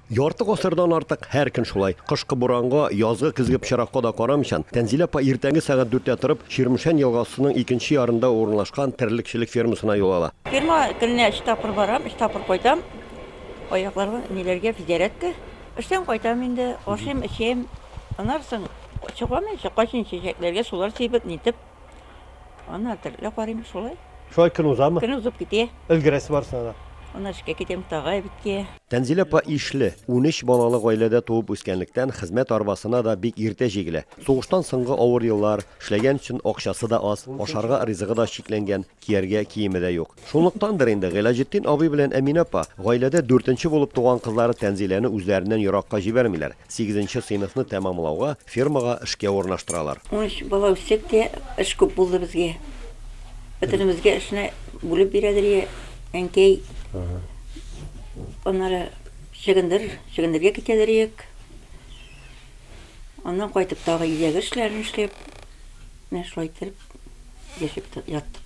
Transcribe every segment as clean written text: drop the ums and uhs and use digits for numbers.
Ярты гасырдан артык һәр көн шулай. Кышкы буранга, язгы көзге пычракка да карамыйчан, Тәнзилә апа иртәнге сәгать 4-тә торып, Ширмешән елгасының икенче ярында урынлашкан терлекчелек фермасына юл ала. Ферма көненә 3 тапкыр барам, 3 тапкыр кайтам. Аякларга ниләргә физиотерапка. Эштән кайтам инде, ашым, эчем. Аннан соң чыгам, кайчын чәчәкләргә сулар сибеп, нитеп. Аны терлекләп карыйм шулай. Шулай көн узамы? Көн узып китә. Өлгерәсе барсына да. Аннан эшкә китәм тагы биткә. Тәнзилә апа ишле, 13 балалы гаиләдә туып үскәнлектән хезмәт арбасына да бик иртә җигелә. Сугыштан соңгы авыр еллар, эшләгән өчен акчасы да аз, ашарга ризыгы да чикләнгән, кияргә киеме дә юк. Шунлыктандыр инде Гыйлаҗетдин абый белән Әминә апа гаиләдә 4нче булып туган кызлары Тәнзиләне үзләреннән еракка җибәрмиләр. 8нче сыйныфны тәмамлауга фермага эшкә урнаштыралар. 13 бала үсек тә эш күп булды безгә. Бөтенебезгә эшне бүлеп бирәләр, әнкәй. Onlara şıgındırga kiteleriek. Ondan kaytıp dağı yiyecek işlerini işleyip, ne şulaytırıp, yaşayıp yattık.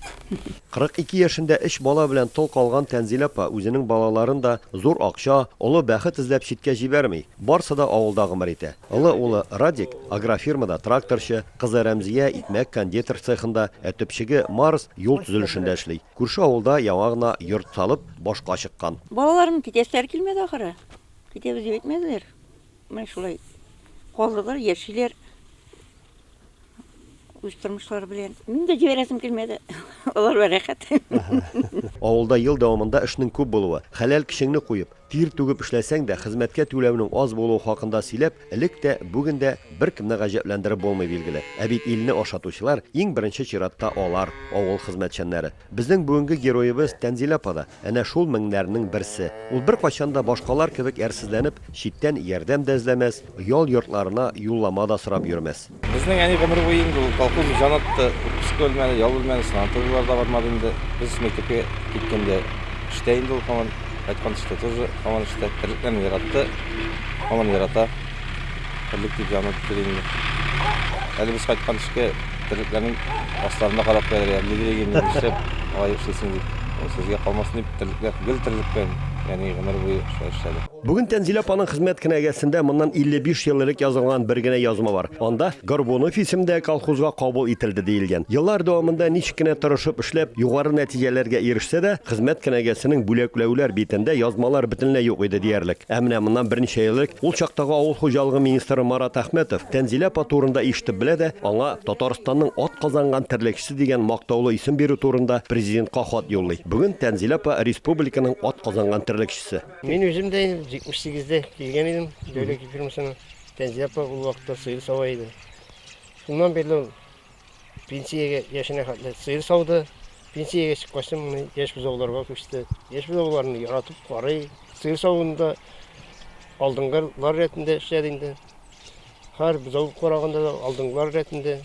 42 yaşında iş bala bilen tol kalgan Tәнзилә апа үзенең балаларын да зур акча, олы бәхет эзләп читкә җибәрми. Барсы да авылда гомер итә. Олы улы Радик агрофирмада тракторчы, кызы Рәмзия икмәк кондитер цехында, төпчеге Марс юл төзелешендә эшли. Күрше авылда яңа гына йорт салып башка чыккан. Балаларым китәсләр килмәде ахыры. Китәбез дип әйтмәделәр. Мен шулай калдылар, яшиләр. Үз тормышлары белән. Мин дә җибәрәсем килмәде. Алар бәрәкәт. Авылда ел дәвамында эшнең күп булуы, хәләл кешеңне куеп, тир түгеп эшләсәң дә хезмәткә түләүнең аз булуы хакында сөйләп, элек тә, бүген дә беркемне гаҗәпләндереп булмый билгеле. Ә бит илне ашатучылар иң беренче чиратта алар, авыл хезмәтчәннәре. Безнең бүгенге героебыз Тәнзилә апа да әнә шул меңнәрнең берсе. Ул беркайчан да башкалар кебек әрсезләнеп, читтән ярдәм дә эзләмәс, ял йортларына юллама да сорап йөрмәс. Безнең әни гомер буе инде колхоз җанатты, үпске үлмәне, ял үлмәне, санаторийлар да бармады инде. Без мәктәпкә киткәндә эштә инде ул һаман aytgan işte тоже aman işte terliklerini yarattı, aman yarata, terlik diye canı tutuyor. Yani biz aytgan işte terliklerin aslarında karab koyar, yani giregen işte ayıp şeysin deyip, sizge kalmasın deyip terlikler, gül terlikler. Yani ömür boyu işledi. Бүген Тәнзилә апаның хезмәт кенәгәсендә моннан 55 ел элек язылган бер генә язма бар. Анда Горбунов исемендә колхозга кабул ителде диелгән. Еллар дәвамында ничек кенә тырышып эшләп, югары нәтиҗәләргә ирешсә дә, хезмәт кенәгәсенең бүләкләүләр битендә язмалар бөтенләй юк иде диярлек. Ә менә моннан берничә ел элек ул чактагы авыл хуҗалыгы министры Марат Әхмәтов Тәнзилә апа турында ишетеп белә дә, аңа Татарстанның ат казанган терлекчесе дигән мактаулы исем бирү турында президентка хат юллый. Бүген Тәнзилә апа республиканың ат казанган терлекчесе. Мен өзім де 78-де келген едім, дәулет фирмасына. Тәнзилә апа ол вақытта сиыр сауа еді. Сондан бері пенсияға яшына хәтлі сиыр сауды, пенсияға шыққасын еш бұзауларға көшті. Еш бұзауларын яратып қарай, сиыр сауында алдыңғылар ретінде ішләдіңді. Har бұзау қарағанда да алдыңғылар ретінде.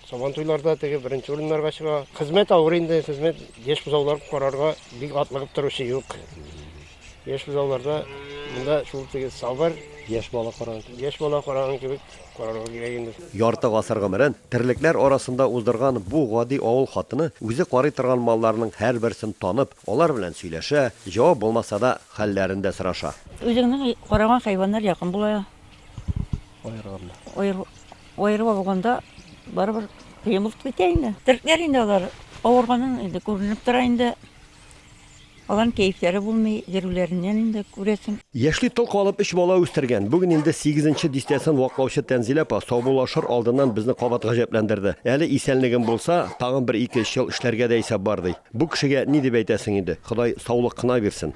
Сабан тойларда теге бірінші орынларға шыға. Қызмет ауыр енді, қызмет еш бұзаулар қарарға бик атлығып тұрушы жоқ. Еш бұзауларда мұнда шул теге сабар, Яшь бала қараған кебек қарарға керек енді. Ярты гасыр гомерен терлекләр арасында уздырган бу гади авыл хатыны үзе карый торган малларның һәрберсен танып, алар белән сөйләшә, җавап булмаса да хәлләрен дә сораша. Үзеңнең караган хайваннар якын була. Аерып алганда барыбер кыен булып китә инде. Терлекләр инде алар авырганын инде күренеп тора инде. Алан кәйфләре булмый, җирүләреннән инде күрәсең. Яшьли тол калып 3 бала үстергән. Бүген инде 8нче дистәсен ваклаучы Тәнзилә апа саубулашыр алдыннан безне кабат гаҗәпләндерде. Әле исәнлегем булса, тагын бер 2-3 ел эшләргә дә исәп бар ди. Бу кешегә ни дип әйтәсең инде? Ходай саулык кына бирсен.